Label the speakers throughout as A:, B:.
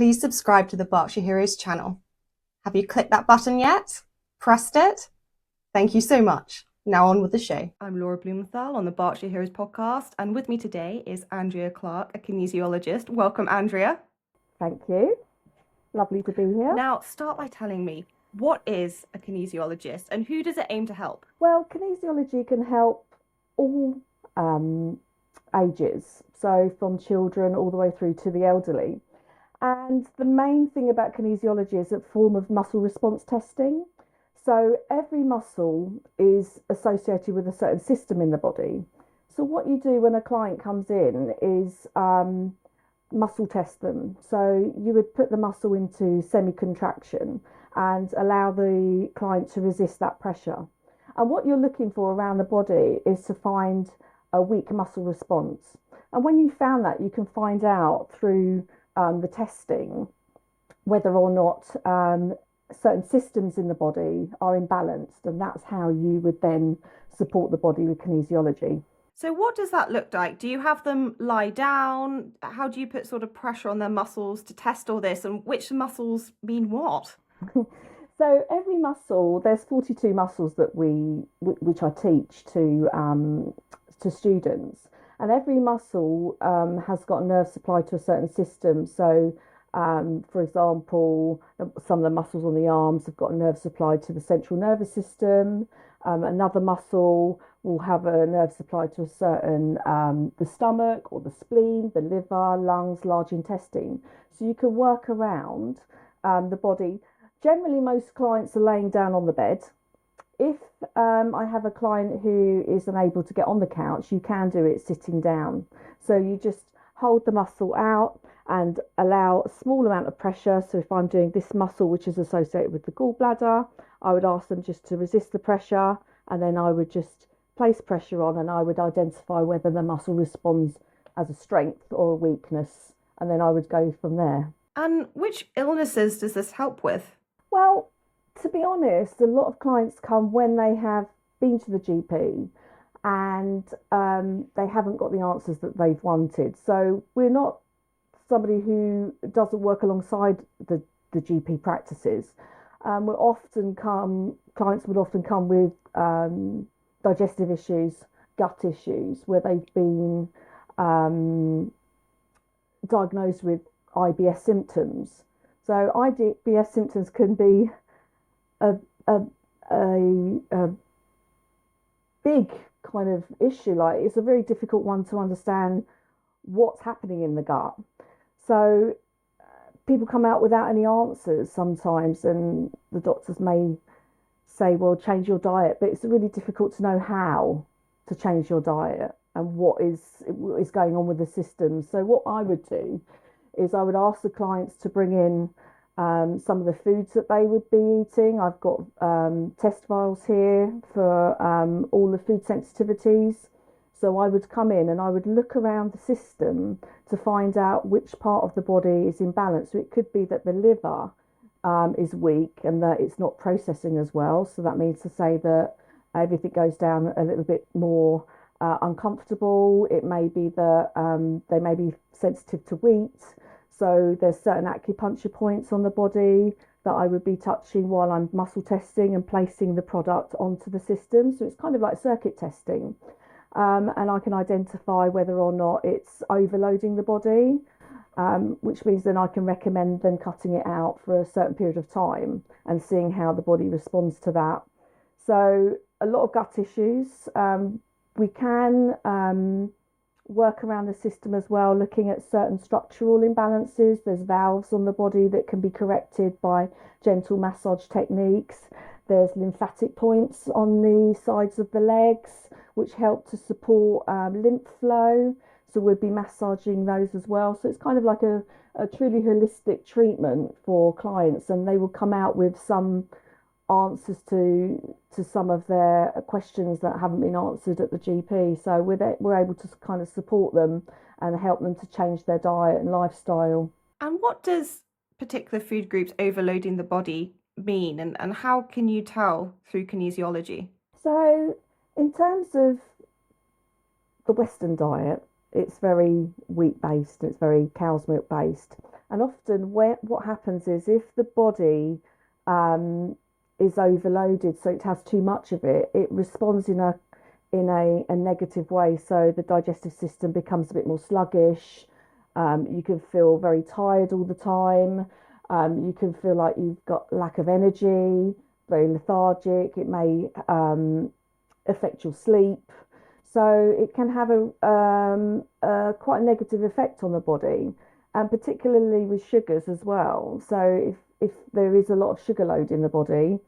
A: please subscribe to the Berkshire Heroes channel. Have you clicked that button yet? Pressed it? Thank you so much. Now on with the show. I'm Laura Blumenthal on the Berkshire Heroes podcast, and with me today is Andrea Clarke, a kinesiologist. Welcome, Andrea.
B: Thank you. Lovely to be here.
A: Now, start by telling me, what is a kinesiologist and who does it aim to help?
B: Well, kinesiology can help all ages, so from children all the way through to the elderly. And the main thing about kinesiology is a form of muscle response testing. So every muscle is associated with a certain system in the body. So what you do when a client comes in is muscle test them. So you would put the muscle into semi-contraction and allow the client to resist that pressure. And what you're looking for around the body is to find a weak muscle response. And when you found that, you can find out through the testing whether or not certain systems in the body are imbalanced. And that's how you would then support the body with kinesiology.
A: So what does that look like? Do you have them lie down? How do you put sort of pressure on their muscles to test all this? And which muscles mean what?
B: So every muscle, there's 42 muscles that which I teach to students, and every muscle has got a nerve supply to a certain system. So, for example, some of the muscles on the arms have got a nerve supply to the central nervous system. Another muscle will have a nerve supply to a certain the stomach or the spleen, the liver, lungs, large intestine. So you can work around the body. Generally, most clients are laying down on the bed. If I have a client who is unable to get on the couch, you can do it sitting down. So you just hold the muscle out and allow a small amount of pressure. So if I'm doing this muscle, which is associated with the gallbladder, I would ask them just to resist the pressure, and then I would just place pressure on, and I would identify whether the muscle responds as a strength or a weakness, and then I would go from there.
A: And which illnesses does this help with?
B: Well, to be honest, a lot of clients come when they have been to the GP and they haven't got the answers that they've wanted. So we're not somebody who doesn't work alongside the GP practices. Clients would often come with digestive issues, gut issues, where they've been diagnosed with IBS symptoms. So IBS symptoms can be a big kind of issue. Like, it's a very difficult one to understand what's happening in the gut. So people come out without any answers sometimes, and the doctors may say, well, change your diet, but it's really difficult to know how to change your diet and what is going on with the system. So what I would do is I would ask the clients to bring in some of the foods that they would be eating. I've got test vials here for all the food sensitivities. So I would come in and I would look around the system to find out which part of the body is imbalanced. So it could be that the liver is weak and that it's not processing as well. So that means to say that everything goes down a little bit more uncomfortable. It may be that they may be sensitive to wheat. So there's certain acupuncture points on the body that I would be touching while I'm muscle testing and placing the product onto the system. So it's kind of like circuit testing. And I can identify whether or not it's overloading the body, which means then I can recommend then cutting it out for a certain period of time and seeing how the body responds to that. So a lot of gut issues. We can work around the system as well, looking at certain structural imbalances. There's valves on the body that can be corrected by gentle massage techniques. There's lymphatic points on the sides of the legs, which help to support lymph flow. So we'll be massaging those as well. So it's kind of like a truly holistic treatment for clients, and they will come out with some answers to some of their questions that haven't been answered at the GP. So we're able to kind of support them and help them to change their diet and lifestyle.
A: And what does particular food groups overloading the body mean, and how can you tell through kinesiology?
B: So in terms of the Western diet, it's very wheat based, it's very cow's milk based. And often, what happens is if the body um, is overloaded, so it has too much of it, it responds in a negative way. So the digestive system becomes a bit more sluggish. You can feel very tired all the time. You can feel like you've got lack of energy, very lethargic. It may affect your sleep. So it can have a quite a negative effect on the body, and particularly with sugars as well. So if there is a lot of sugar load in the body,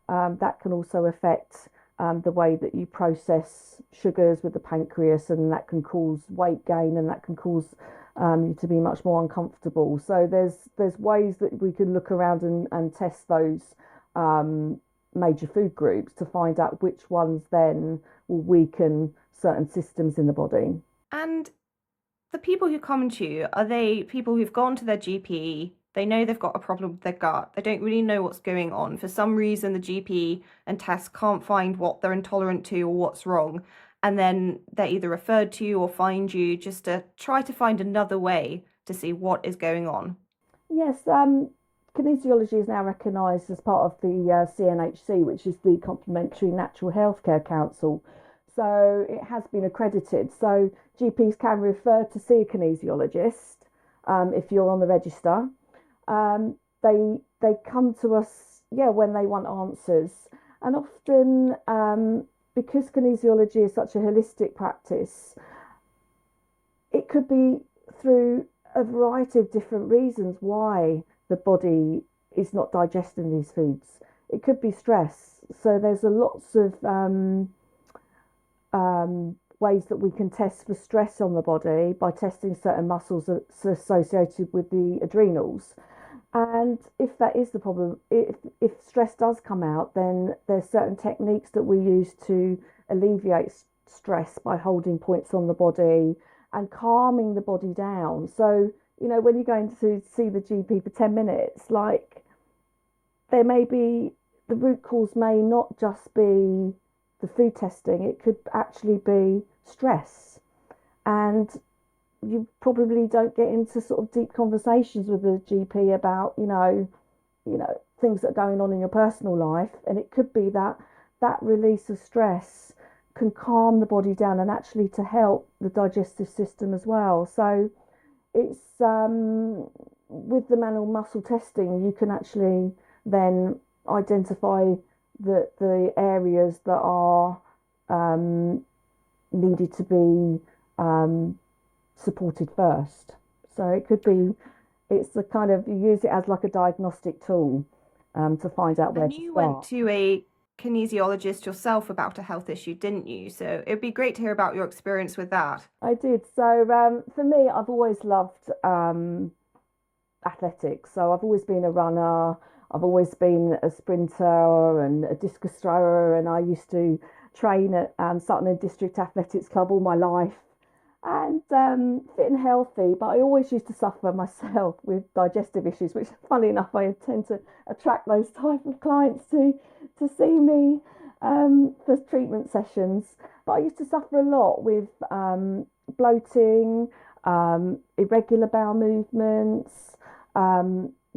B: that can also affect the way that you process sugars with the pancreas, and that can cause weight gain, and that can cause you to be much more uncomfortable. So there's ways that we can look around and test those um, major food groups to find out which ones then will weaken certain systems in the body.
A: And the people who come to you, are they people who've gone to their GP? They know they've got a problem with their gut. They don't really know what's going on. For some reason, the GP and tests can't find what they're intolerant to or what's wrong. And then they're either referred to you or find you just to try to find another way to see what is going on.
B: Yes, kinesiology is now recognised as part of the CNHC, which is the Complementary Natural Healthcare Council. So it has been accredited. So GPs can refer to see a kinesiologist if you're on the register. They come to us, yeah, when they want answers, and often because kinesiology is such a holistic practice, it could be through a variety of different reasons why the body is not digesting these foods. It could be stress. So there's a lots of ways that we can test for stress on the body by testing certain muscles that's associated with the adrenals. And if that is the problem, if stress does come out, then there's certain techniques that we use to alleviate stress by holding points on the body and calming the body down. So, when you're going to see the GP for 10 minutes, like there may be the root cause may not just be the food testing, it could actually be stress. And you probably don't get into sort of deep conversations with the GP about, things that are going on in your personal life. And it could be that that release of stress can calm the body down and actually to help the digestive system as well. So it's with the manual muscle testing, you can actually then identify the areas that are needed to be supported first. So it could be, it's the kind of, you use it as like a diagnostic tool to find out where
A: And
B: to
A: you went
B: start.
A: to a kinesiologist yourself about a health issue, didn't you? So it'd be great to hear about your experience with that.
B: I did. So for me, I've always loved athletics. So I've always been a runner. I've always been a sprinter and a discus thrower, and I used to train at Sutton District Athletics Club all my life, and fit and healthy. But I always used to suffer myself with digestive issues, which, funny enough, I tend to attract those type of clients to see me for treatment sessions. But I used to suffer a lot with bloating, irregular bowel movements,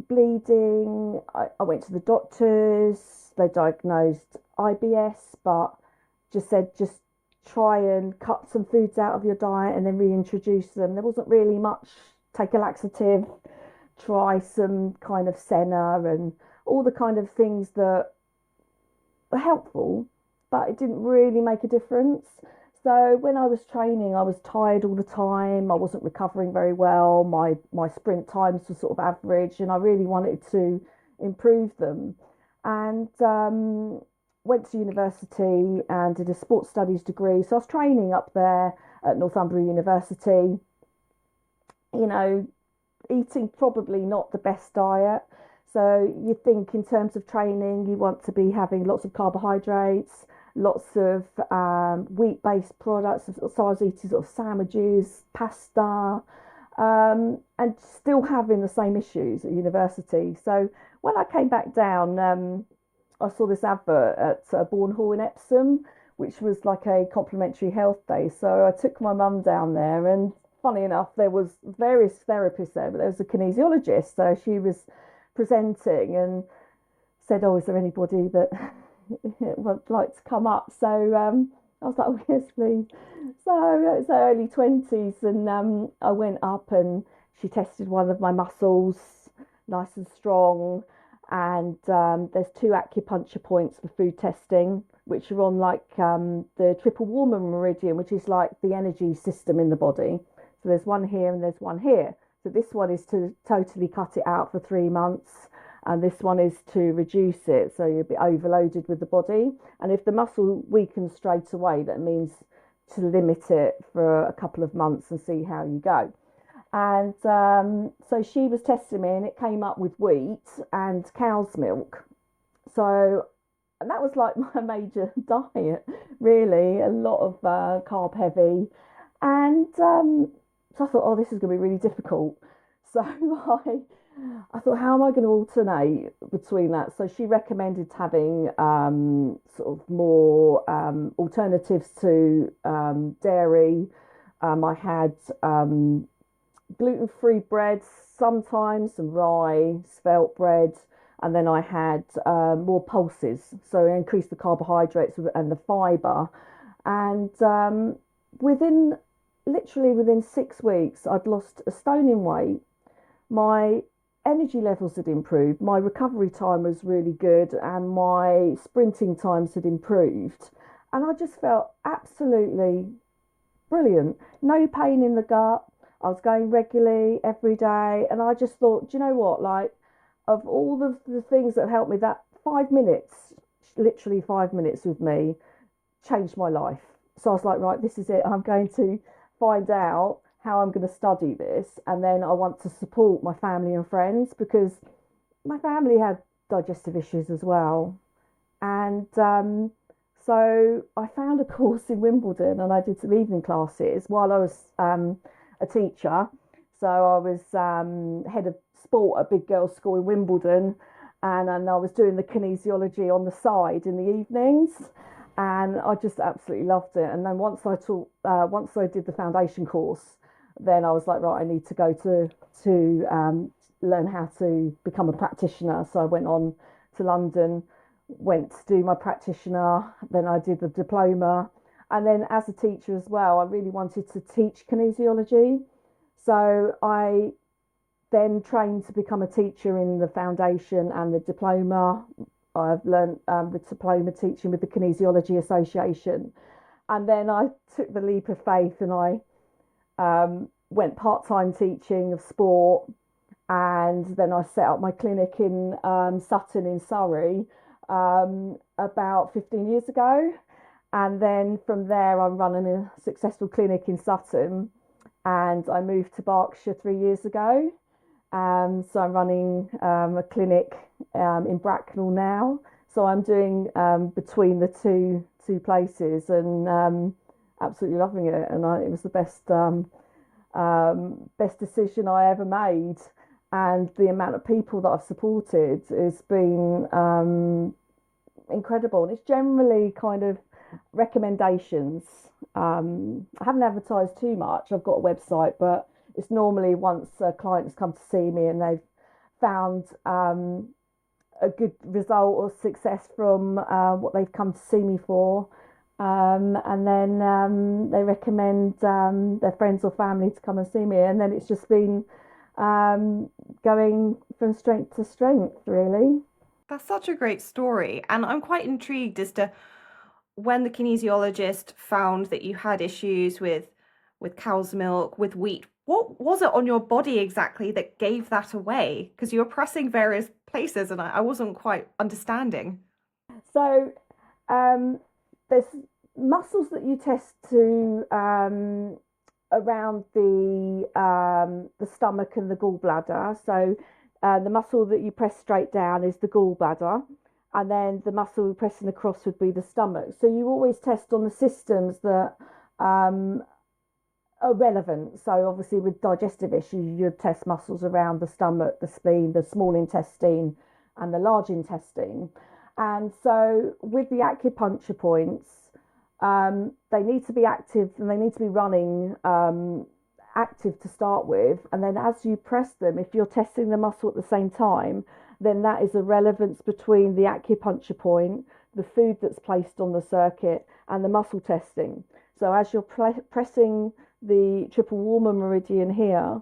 B: bleeding. I went to the doctors. They diagnosed IBS, but just said just try and cut some foods out of your diet and then reintroduce them. There wasn't really much. Take a laxative, try some kind of senna, and all the kind of things that were helpful, but it didn't really make a difference. So when I was training, I was tired all the time. I wasn't recovering very well. My sprint times were sort of average, and I really wanted to improve them. And went to university and did a sports studies degree. So I was training up there at Northumbria University. You know, eating probably not the best diet. So you think in terms of training, you want to be having lots of carbohydrates, lots of wheat-based products. So I was eating sort of sandwiches, pasta, and still having the same issues at university. So when I came back down, I saw this advert at Bourne Hall in Epsom, which was like a complimentary health day. So I took my mum down there, and funny enough, there was various therapists there, but there was a kinesiologist. So she was presenting and said, "Oh, is there anybody that would like to come up?" So I was like, "Oh, yes, please." So it's early 20s, and I went up and she tested one of my muscles, nice and strong. And there's two acupuncture points for food testing, which are on like the triple warmer meridian, which is like the energy system in the body. So there's one here and there's one here. So this one is to totally cut it out for 3 months, and this one is to reduce it, so you'll be overloaded with the body. And if the muscle weakens straight away, that means to limit it for a couple of months and see how you go. And so she was testing me, and it came up with wheat and cow's milk. So and that was like my major diet, really, a lot of carb heavy. And so I thought, oh, this is going to be really difficult. So I thought, how am I going to alternate between that? So she recommended having sort of more alternatives to dairy. I had gluten-free breads, sometimes some rye, spelt bread, and then I had more pulses, so I increased the carbohydrates and the fibre. And within literally within 6 weeks, I'd lost a stone in weight. My energy levels had improved, my recovery time was really good, and my sprinting times had improved. And I just felt absolutely brilliant. No pain in the gut. I was going regularly every day, and I just thought, do you know what? Like, of all the things that helped me, that 5 minutes, literally 5 minutes with me, changed my life. So I was like, right, this is it. I'm going to find out how I'm going to study this, and then I want to support my family and friends, because my family had digestive issues as well. And so I found a course in Wimbledon, and I did some evening classes while I was a teacher. So I was head of sport at a big girls' school in Wimbledon, and I was doing the kinesiology on the side in the evenings, and I just absolutely loved it. And then once I did the foundation course, then I was like, right, I need to go to learn how to become a practitioner. So I went on to London, went to do my practitioner, then I did the diploma. And then as a teacher as well, I really wanted to teach kinesiology. So I then trained to become a teacher in the foundation and the diploma. I've learned the diploma teaching with the Kinesiology Association. And then I took the leap of faith, and I went part-time teaching of sport. And then I set up my clinic in Sutton in Surrey about 15 years ago. And then from there, I'm running a successful clinic in Sutton. And I moved to Berkshire 3 years ago. So I'm running a clinic in Bracknell now. So I'm doing between the two places, and absolutely loving it. And it was the best decision I ever made. And the amount of people that I've supported has been incredible. And it's generally kind of recommendations. I haven't advertised too much. I've got a website, but it's normally once a client has come to see me and they've found a good result or success from what they've come to see me for. And then they recommend their friends or family to come and see me. And then it's just been going from strength to strength, really.
A: That's such a great story. And I'm quite intrigued as to when the kinesiologist found that you had issues with cow's milk, with wheat. What was it on your body exactly that gave that away? Because you were pressing various places and I wasn't quite understanding.
B: So there's muscles that you test to around the stomach and the gallbladder. So the muscle that you press straight down is the gallbladder, and then the muscle pressing across would be the stomach. So you always test on the systems that are relevant. So obviously with digestive issues, you'd test muscles around the stomach, the spleen, the small intestine, and the large intestine. And so with the acupuncture points, they need to be active and they need to be running active to start with, and then as you press them, if you're testing the muscle at the same time, then that is a relevance between the acupuncture point, the food that's placed on the circuit, and the muscle testing. So as you're pressing the triple warmer meridian here,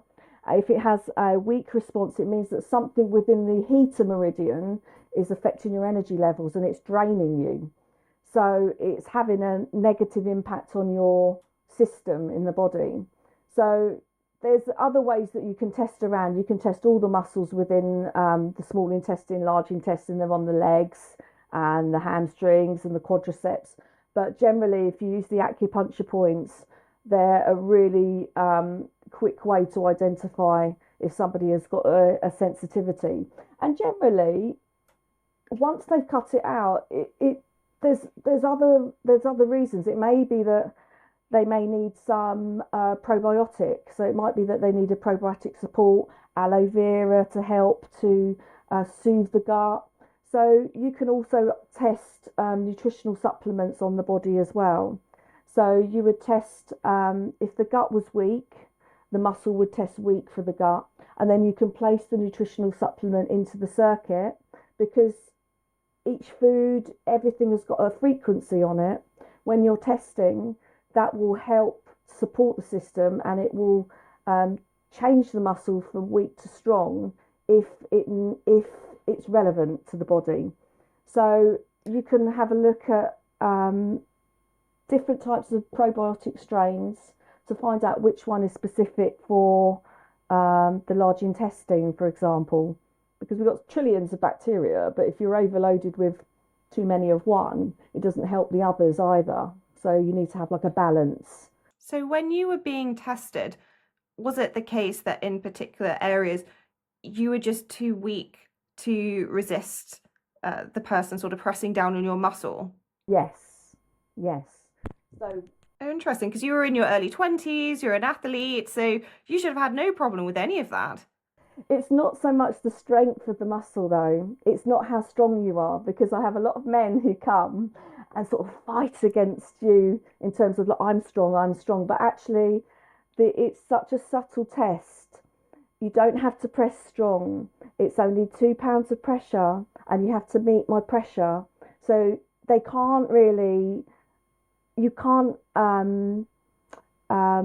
B: if it has a weak response, it means that something within the heater meridian is affecting your energy levels and it's draining you. So it's having a negative impact on your system in the body. So there's other ways that you can test around. You can test all the muscles within the small intestine, large intestine. They're on the legs and the hamstrings and the quadriceps. But generally, if you use the acupuncture points, they're a really quick way to identify if somebody has got a sensitivity. And generally, once they've cut it out, there's other reasons. It may be that they may need some probiotic. So it might be that they need a probiotic support, aloe vera to help to soothe the gut. So you can also test nutritional supplements on the body as well. So you would test if the gut was weak, the muscle would test weak for the gut, and then you can place the nutritional supplement into the circuit, because each food, everything has got a frequency on it. When you're testing, that will help support the system, and it will change the muscle from weak to strong if it's relevant to the body. So you can have a look at different types of probiotic strains to find out which one is specific for the large intestine, for example, because we've got trillions of bacteria, but if you're overloaded with too many of one, it doesn't help the others either. So you need to have like a balance.
A: So when you were being tested, was it the case that in particular areas you were just too weak to resist the person sort of pressing down on your muscle?
B: Yes, yes. So
A: Oh, interesting, because you were in your early 20s, you're an athlete, so you should have had no problem with any of that.
B: it's not so much the strength of the muscle though. It's not how strong you are, because I have a lot of men who come and sort of fight against you in terms of like, I'm strong. But actually, it's such a subtle test. You don't have to press strong. It's only 2 pounds of pressure, and you have to meet my pressure. So they can't really, you can't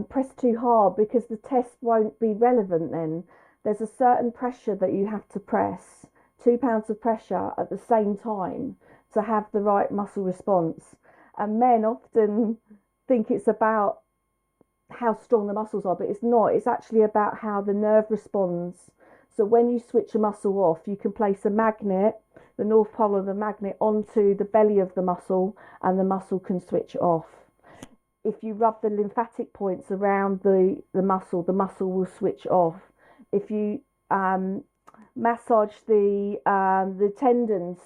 B: press too hard, because the test won't be relevant then. There's a certain pressure that you have to press, 2 pounds of pressure at the same time to have the right muscle response. And men often think it's about how strong the muscles are, but it's not. It's actually about how the nerve responds. So when you switch a muscle off, you can place a magnet, the north pole of the magnet, onto the belly of the muscle, and the muscle can switch off. If you rub the lymphatic points around the muscle will switch off. If you massage the tendons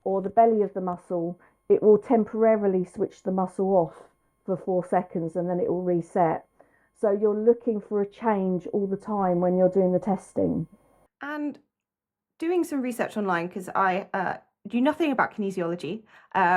B: or the belly of the muscle, it will temporarily switch the muscle off for 4 seconds, and then it will reset. So you're looking for a change all the time when you're doing the testing.
A: And doing some research online, because I knew nothing about kinesiology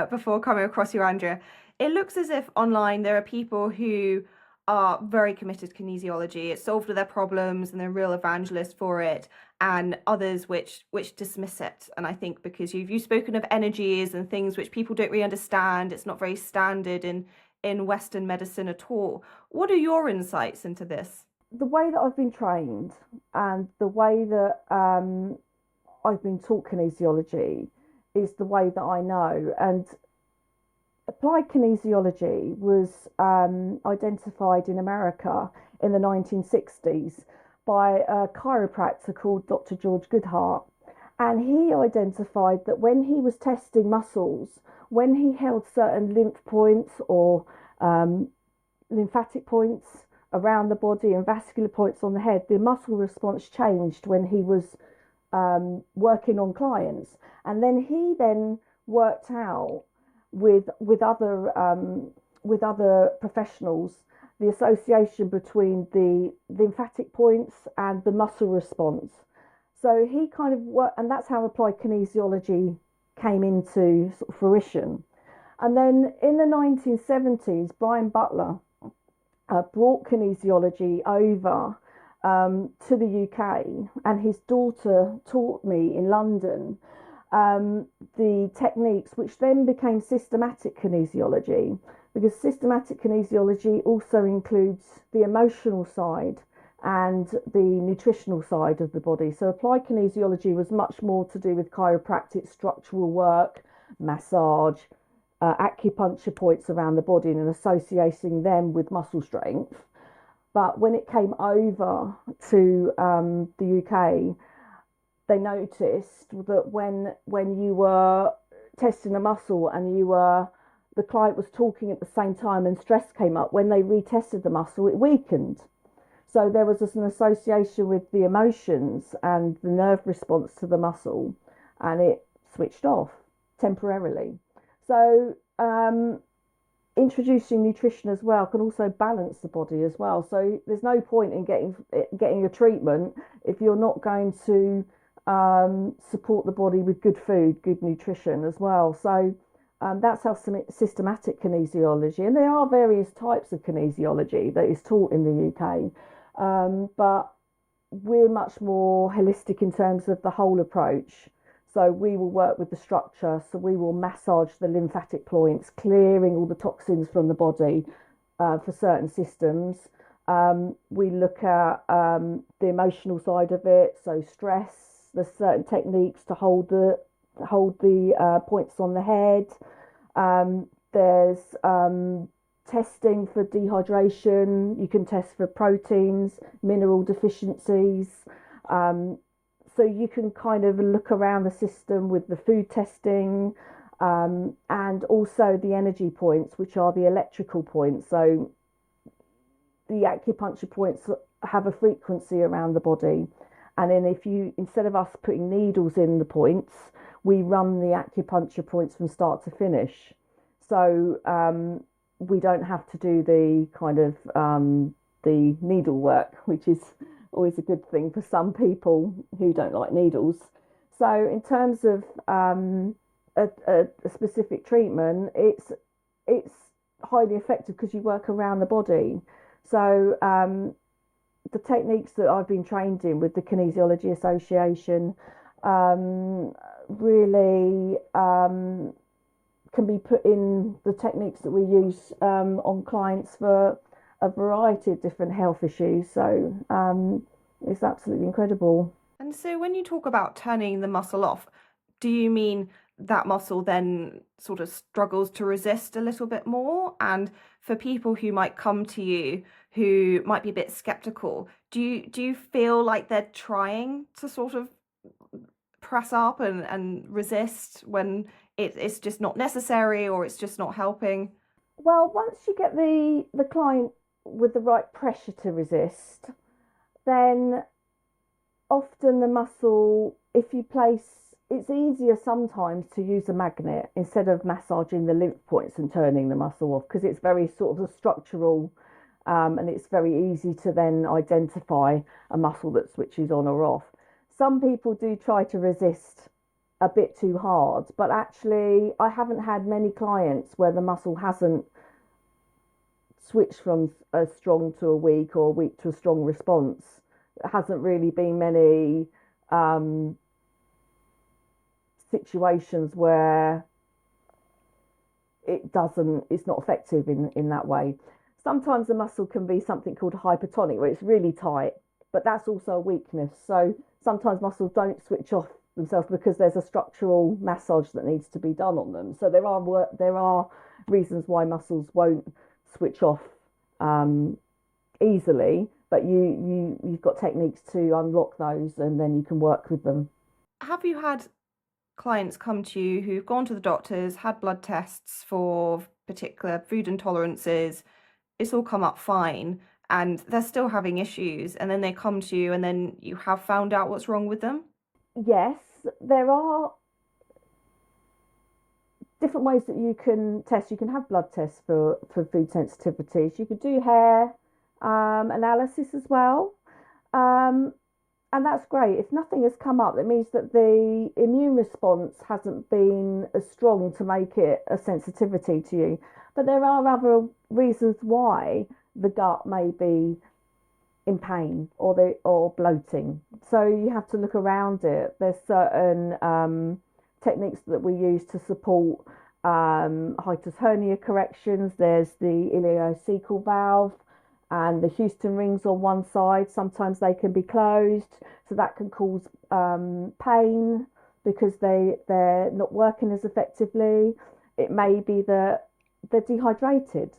A: before coming across you, Andrea. It looks as if online there are people who are very committed to kinesiology. It's solved their problems and they're real evangelists for it, and others which dismiss it. And I think because you've spoken of energies and things which people don't really understand, it's not very standard in Western medicine at all. What are your insights into this?
B: The way that I've been trained and the way that I've been taught kinesiology is the way that I know. And applied kinesiology was identified in America in the 1960s by a chiropractor called Dr. George Goodhart. And he identified that when he was testing muscles, when he held certain lymph points or lymphatic points around the body and vascular points on the head, the muscle response changed when he was working on clients. And then he worked out with other professionals the association between the lymphatic points and the muscle response. So he kind of worked, and that's how applied kinesiology came into sort of fruition. And then in the 1970s, Brian Butler brought kinesiology over to the UK, and his daughter taught me in London the techniques, which then became systematic kinesiology, because systematic kinesiology also includes the emotional side and the nutritional side of the body. So applied kinesiology was much more to do with chiropractic, structural work, massage, acupuncture points around the body and associating them with muscle strength. But when it came over to the UK, they noticed that when you were testing a muscle and the client was talking at the same time and stress came up, when they retested the muscle, it weakened. So there was an association with the emotions and the nerve response to the muscle, and it switched off temporarily. So introducing nutrition as well can also balance the body as well. So there's no point in getting a treatment if you're not going to support the body with good food, good nutrition as well. So that's how systematic kinesiology, and there are various types of kinesiology that is taught in the UK, but we're much more holistic in terms of the whole approach. So we will work with the structure. So we will massage the lymphatic points, clearing all the toxins from the body for certain systems. We look at the emotional side of it, so stress. There's certain techniques to hold the points on the head. There's testing for dehydration. You can test for proteins, mineral deficiencies. So you can kind of look around the system with the food testing, and also the energy points, which are the electrical points. So the acupuncture points have a frequency around the body. And then instead of us putting needles in the points, we run the acupuncture points from start to finish. So we don't have to do the kind of the needle work, which is always a good thing for some people who don't like needles. So in terms of a specific treatment, it's highly effective because you work around the body. So the techniques that I've been trained in with the Kinesiology Association really can be put in the techniques that we use on clients for a variety of different health issues. So it's absolutely incredible.
A: And so when you talk about turning the muscle off, do you mean that muscle then sort of struggles to resist a little bit more? And for people who might come to you who might be a bit skeptical, do you feel like they're trying to sort of press up and resist when it's just not necessary or it's just not helping?
B: Well, once you get the client with the right pressure to resist, then often the muscle, if you place, it's easier sometimes to use a magnet instead of massaging the lymph points and turning the muscle off, because it's very sort of structural, and it's very easy to then identify a muscle that switches on or off. Some people do try to resist a bit too hard, but actually I haven't had many clients where the muscle hasn't switched from a strong to a weak or a weak to a strong response. There hasn't really been many situations where it's not effective in that way. Sometimes the muscle can be something called hypertonic, where it's really tight, but that's also a weakness. So sometimes muscles don't switch off themselves because there's a structural massage that needs to be done on them. So there are reasons why muscles won't switch off easily, but you've got techniques to unlock those, and then you can work with them.
A: Have you had clients come to you who've gone to the doctors, had blood tests for particular food intolerances, it's all come up fine, and they're still having issues, and then they come to you and then you have found out what's wrong with them?
B: Yes, there are different ways that you can test. You can have blood tests for food sensitivities. You could do hair analysis as well. And that's great. If nothing has come up, that means that the immune response hasn't been as strong to make it a sensitivity to you. But there are other reasons why the gut may be in pain or bloating. So you have to look around it. There's certain techniques that we use to support hiatus hernia corrections. There's the ileocecal valve and the Houston rings on one side. Sometimes they can be closed, so that can cause pain because they're not working as effectively. It may be that they're dehydrated.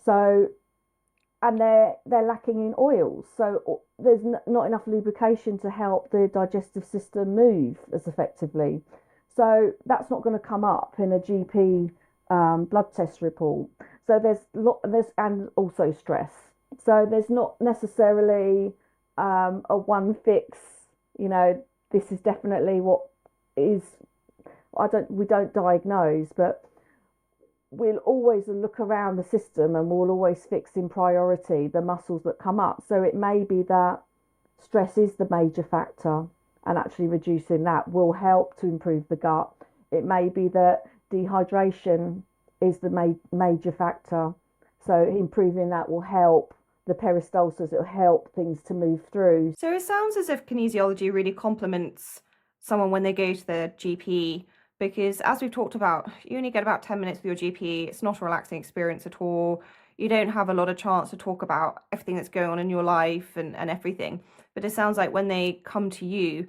B: So and they're lacking in oils, so there's not enough lubrication to help the digestive system move as effectively. So that's not going to come up in a GP blood test report. So there's and also stress. So there's not necessarily a one fix. You know, this is definitely what is. We don't diagnose, but we'll always look around the system and we'll always fix in priority the muscles that come up. So it may be that stress is the major factor, and actually reducing that will help to improve the gut. It may be that dehydration is the major factor. So improving that will help the peristalsis, it'll help things to move through.
A: So it sounds as if kinesiology really complements someone when they go to the GP, because as we've talked about, you only get about 10 minutes with your GP. It's not a relaxing experience at all. You don't have a lot of chance to talk about everything that's going on in your life and everything. But it sounds like when they come to you,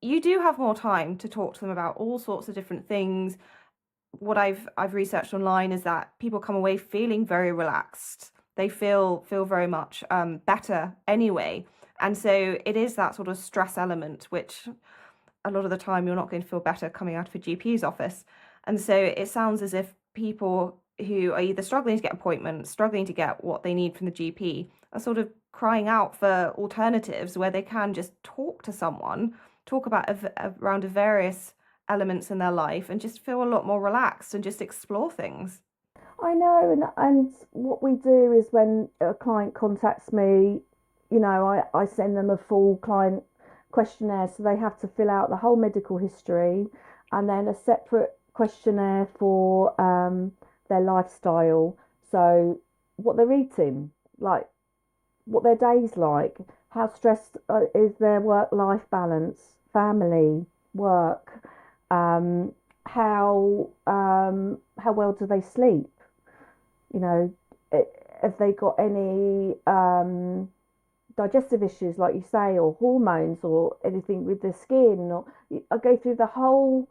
A: you do have more time to talk to them about all sorts of different things. What I've researched online is that people come away feeling very relaxed. They feel very much better anyway. And so it is that sort of stress element, which a lot of the time you're not going to feel better coming out of a GP's office. And so it sounds as if people who are either struggling to get appointments, struggling to get what they need from the GP, are sort of crying out for alternatives where they can just talk to someone, talk about a round of various elements in their life and just feel a lot more relaxed and just explore things.
B: I know, and what we do is when a client contacts me, you know, I send them a full client questionnaire, so they have to fill out the whole medical history and then a separate questionnaire for their lifestyle. So what they're eating, like what their day's like, how stressed is their work-life balance, family, work, how well do they sleep? You know, have they got any digestive issues, like you say, or hormones, or anything with the skin? Or I go through the whole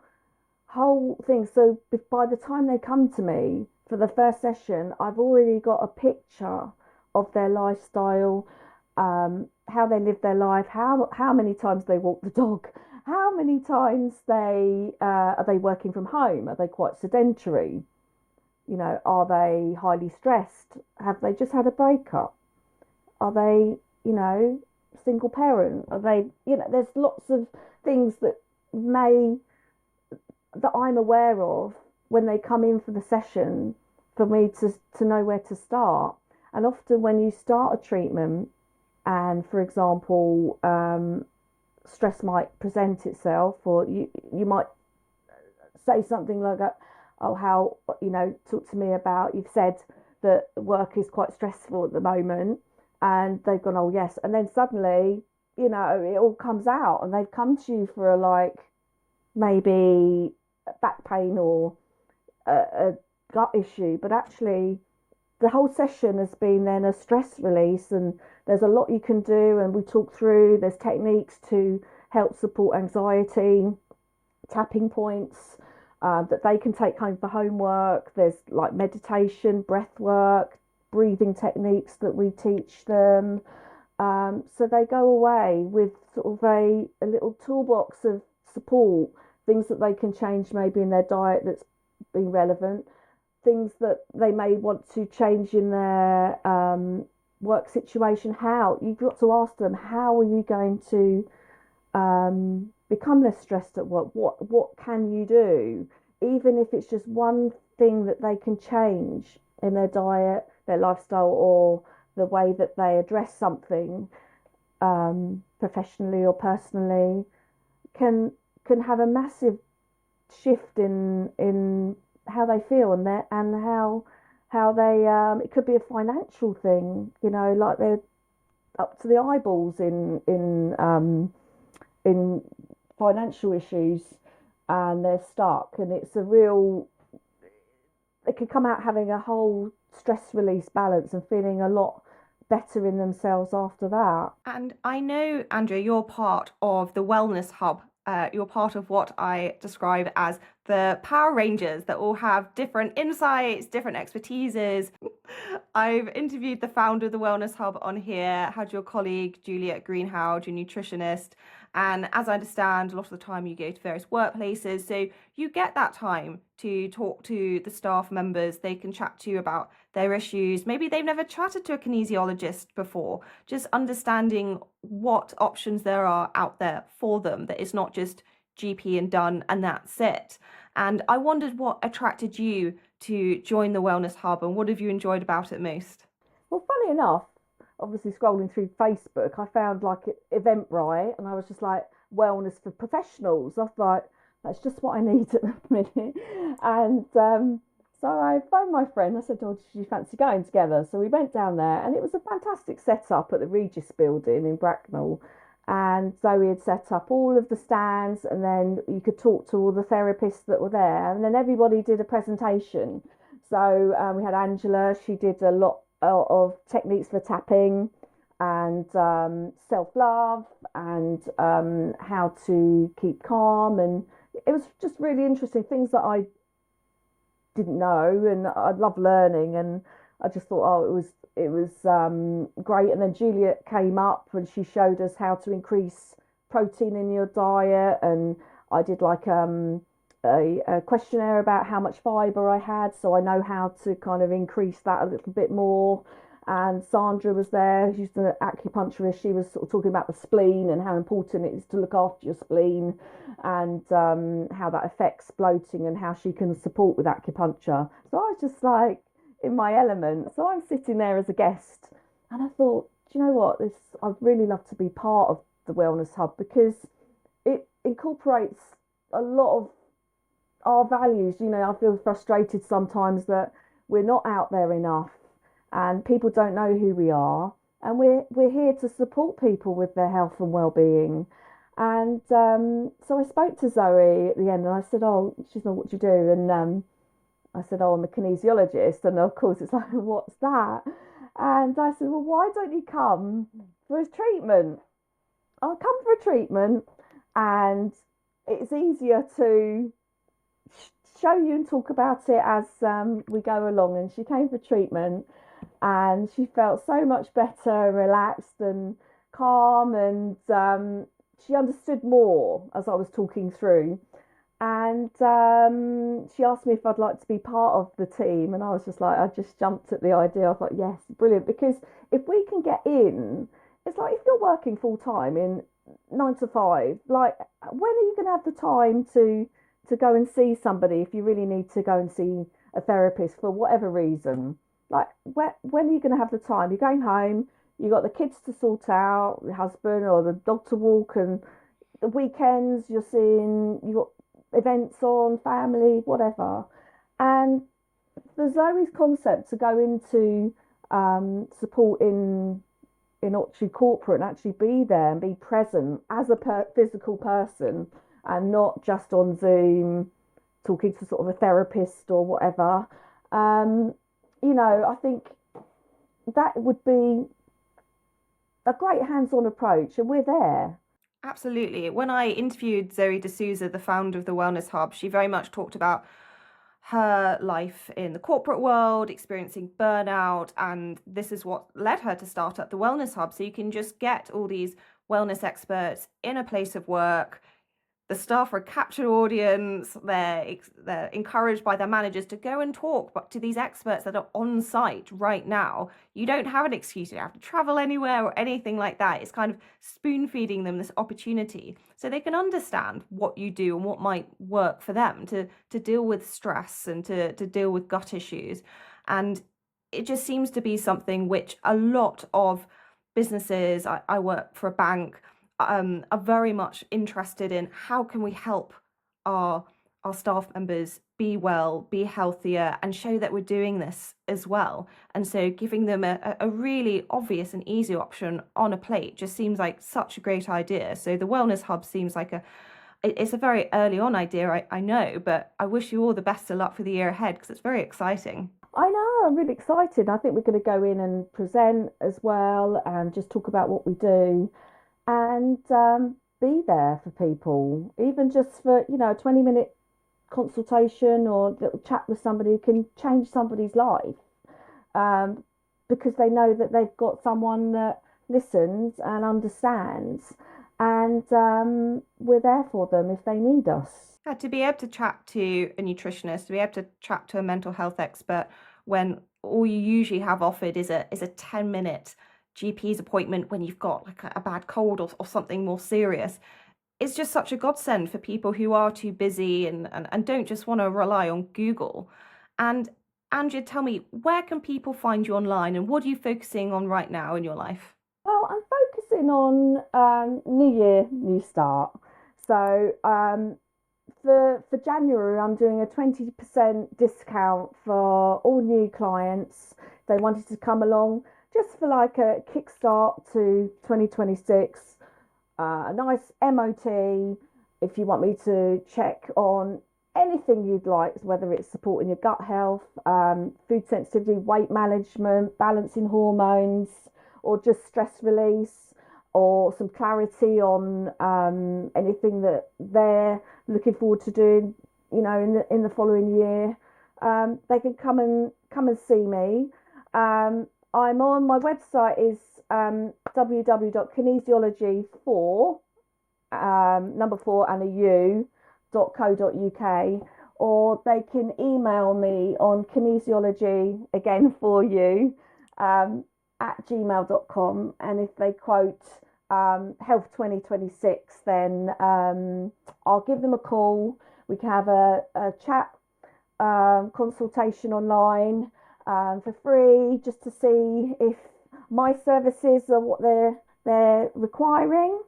B: thing. So by the time they come to me for the first session, I've already got a picture of their lifestyle, how they live their life, how many times they walk the dog, how many times they are they working from home, are they quite sedentary, you know, are they highly stressed, have they just had a breakup, are they, you know, single parent, are they, you know, there's lots of things that I'm aware of when they come in for the session for me to know where to start. And often when you start a treatment and, for example, stress might present itself, or you might say something like, oh, how, you know, talk to me about, you've said that work is quite stressful at the moment, and they've gone, oh yes, and then suddenly, you know, it all comes out and they've come to you for like maybe back pain or a gut issue, but actually the whole session has been then a stress release, and there's a lot you can do, and we talk through, there's techniques to help support anxiety, tapping points that they can take home for homework. There's like meditation, breath work, breathing techniques that we teach them. So they go away with sort of a little toolbox of support, things that they can change maybe in their diet that's been relevant, things that they may want to change in their work situation. How, you've got to ask them, how are you going to become less stressed at work? What can you do? Even if it's just one thing that they can change in their diet, their lifestyle, or the way that they address something professionally or personally, can have a massive shift in how they feel and how how they it could be a financial thing, like they're up to the eyeballs in financial issues, and they're stuck, and it's a real they could come out having a whole stress release balance and feeling a lot better in themselves after that.
A: And I know, Andrea, you're part of the Wellness Hub. You're part of what I describe as the Power Rangers that all have different insights, different expertises. I've interviewed the founder of the Wellness Hub on here, had your colleague Juliet Greenhouse, your nutritionist. And as I understand, a lot of the time you go to various workplaces. So you get that time to talk to the staff members. They can chat to you about their issues. Maybe they've never chatted to a kinesiologist before. Just understanding what options there are out there for them, that it's not just GP and done and that's it. And I wondered what attracted you to join the Wellness Hub and what have you enjoyed about it most?
B: Well, funny enough, obviously scrolling through Facebook, I found like Eventbrite, and I was just like, wellness for professionals. I was like, that's just what I need at the minute. And so I phoned my friend. I said, "Oh, do you fancy going together?" So we went down there, and it was a fantastic setup at the Regis building in Bracknell. And Zoe had set up all of the stands, and then you could talk to all the therapists that were there, and then everybody did a presentation. So we had Angela, she did a lot of techniques for tapping and self love and how to keep calm. And it was just really interesting things that I didn't know, and I love learning. And I just thought, oh, it was great. And then Juliet came up and she showed us how to increase protein in your diet, and I did like a questionnaire about how much fiber I had, so I know how to kind of increase that a little bit more. And Sandra was there, she's an acupuncturist. She was sort of talking about the spleen and how important it is to look after your spleen, and how that affects bloating and how she can support with acupuncture. So I was just like in my element. So I'm sitting there as a guest, and I thought, do you know what? I'd really love to be part of the Wellness Hub because it incorporates a lot of our values. I feel frustrated sometimes that we're not out there enough and people don't know who we are. And we're here to support people with their health and well-being. And so I spoke to Zoe at the end, and I said, "Oh," she said, "What do you do?" And I said, "Oh, I'm a kinesiologist." And of course, it's like, "What's that?" And I said, "Well, why don't you come for a treatment? I'll come for a treatment, and it's easier to show you and talk about it as we go along." And she came for treatment, and she felt so much better, relaxed and calm, and she understood more as I was talking through. And she asked me if I'd like to be part of the team, and I was just like, I just jumped at the idea. I thought, yes, brilliant, because if we can get in, it's like if you're working full time in 9 to 5, like when are you going to have the time to go and see somebody if you really need to go and see a therapist for whatever reason? Like, when are you going to have the time? You're going home, you got the kids to sort out, your husband or the dog to walk, and the weekends you're seeing, you got events on, family, whatever. And for Zoe's concept to go into support in actually corporate and actually be there and be present as a physical person and not just on Zoom talking to sort of a therapist or whatever. Um, I think that would be a great hands-on approach, and we're there.
A: Absolutely. When I interviewed Zoe D'Souza, the founder of the Wellness Hub, she very much talked about her life in the corporate world, experiencing burnout, and this is what led her to start up the Wellness Hub. So you can just get all these wellness experts in a place of work. The staff are a captured audience. They're encouraged by their managers to go and talk to these experts that are on site right now. You don't have an excuse. You don't have to travel anywhere or anything like that. It's kind of spoon feeding them this opportunity so they can understand what you do and what might work for them to deal with stress and to deal with gut issues. And it just seems to be something which a lot of businesses, I work for a bank, are very much interested in how can we help our our staff members be well, be healthier, and show that we're doing this as well. And so giving them a really obvious and easy option on a plate just seems like such a great idea. So the Wellness Hub seems like it's a very early on idea, I know, but I wish you all the best of luck for the year ahead because it's very exciting.
B: I know, I'm really excited. I think we're going to go in and present as well and just talk about what we do and be there for people, even just for, a 20-minute consultation or little chat with somebody who can change somebody's life, um, because they know that they've got someone that listens and understands, and we're there for them if they need us.
A: Yeah, to be able to chat to a nutritionist, to be able to chat to a mental health expert when all you usually have offered is a 10-minute GP's appointment when you've got like a bad cold or something more serious. It's just such a godsend for people who are too busy and don't just want to rely on Google. And Andrea, tell me, where can people find you online and what are you focusing on right now in your life?
B: Well, I'm focusing on New Year, New Start. So for January, I'm doing a 20% discount for all new clients. If they wanted to come along just for like a kickstart to 2026, a nice MOT. If you want me to check on anything you'd like, whether it's supporting your gut health, food sensitivity, weight management, balancing hormones, or just stress release, or some clarity on anything that they're looking forward to doing, in the following year, they can come and see me. I'm on my website is www.kinesiology 4 number 4 and a u.co.uk, or they can email me on kinesiology again for you at gmail.com, and if they quote health 2026, then I'll give them a call. We can have a chat consultation online for free, just to see if my services are what they're requiring,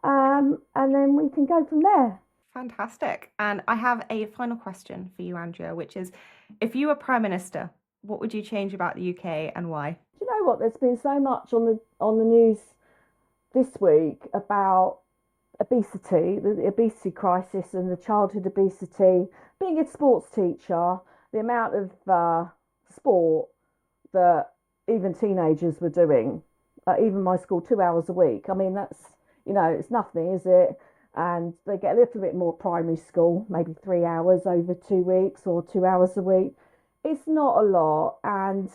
B: and then we can go from there.
A: Fantastic. And I have a final question for you, Andrea, which is if you were Prime Minister, what would you change about the UK and why?
B: Do you know what? There's been so much on the news this week about obesity, the obesity crisis and the childhood obesity. Being a sports teacher, the amount of sport that even teenagers were doing, even my school, 2 hours a week. I mean, that's, it's nothing, is it? And they get a little bit more primary school, maybe 3 hours over 2 weeks or 2 hours a week. It's not a lot. And,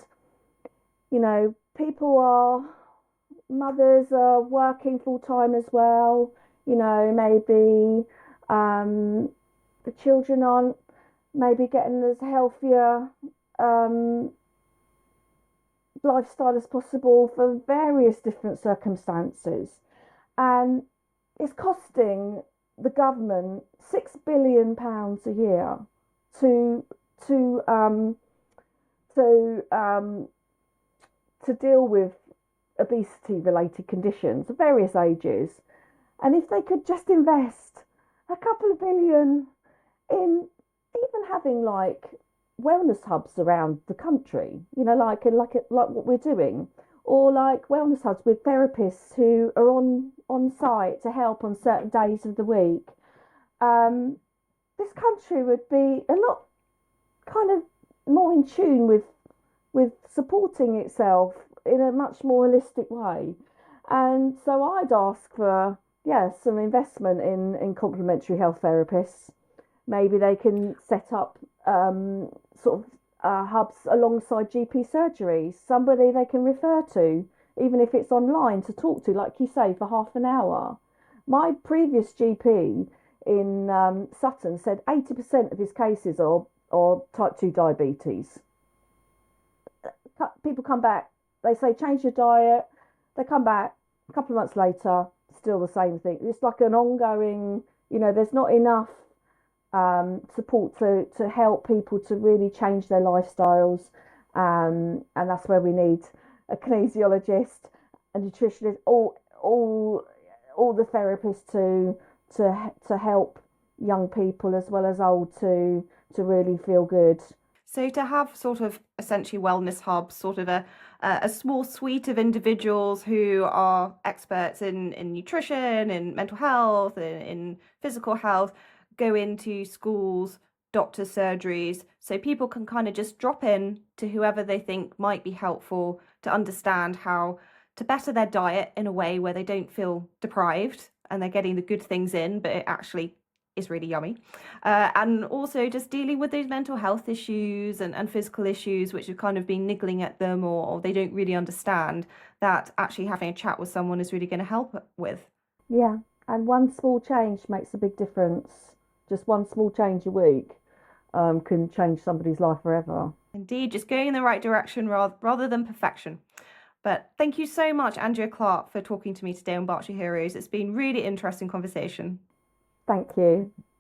B: mothers are working full time as well. Maybe the children aren't maybe getting as healthier lifestyle as possible for various different circumstances. And it's costing the government £6 billion a year to to um, to deal with obesity related conditions of various ages. And if they could just invest a couple of billion in even having like wellness hubs around the country, like what we're doing, or like wellness hubs with therapists who are on site to help on certain days of the week, this country would be a lot kind of more in tune with supporting itself in a much more holistic way. And so I'd ask for, some investment in complementary health therapists. Maybe they can set up sort of hubs alongside GP surgeries, somebody they can refer to, even if it's online, to talk to, like you say, for half an hour. My previous GP in Sutton said 80% of his cases are type 2 diabetes. People come back, they say change your diet, they come back a couple of months later, still the same thing. It's like an ongoing, there's not enough support to help people to really change their lifestyles, and that's where we need a kinesiologist, a nutritionist, all the therapists to help young people as well as old to really feel good.
A: So to have sort of essentially wellness hubs, sort of a small suite of individuals who are experts in nutrition, in mental health, in physical health, go into schools, doctors' surgeries, so people can kind of just drop in to whoever they think might be helpful to understand how to better their diet in a way where they don't feel deprived and they're getting the good things in, but it actually is really yummy. And also just dealing with those mental health issues and physical issues which have kind of been niggling at them, or they don't really understand, that actually having a chat with someone is really going to help with.
B: Yeah, and one small change makes a big difference. Just one small change a week can change somebody's life forever.
A: Indeed, just going in the right direction rather than perfection. But thank you so much, Andrea Clarke, for talking to me today on Berkshire Heroes. It's been really interesting conversation.
B: Thank you.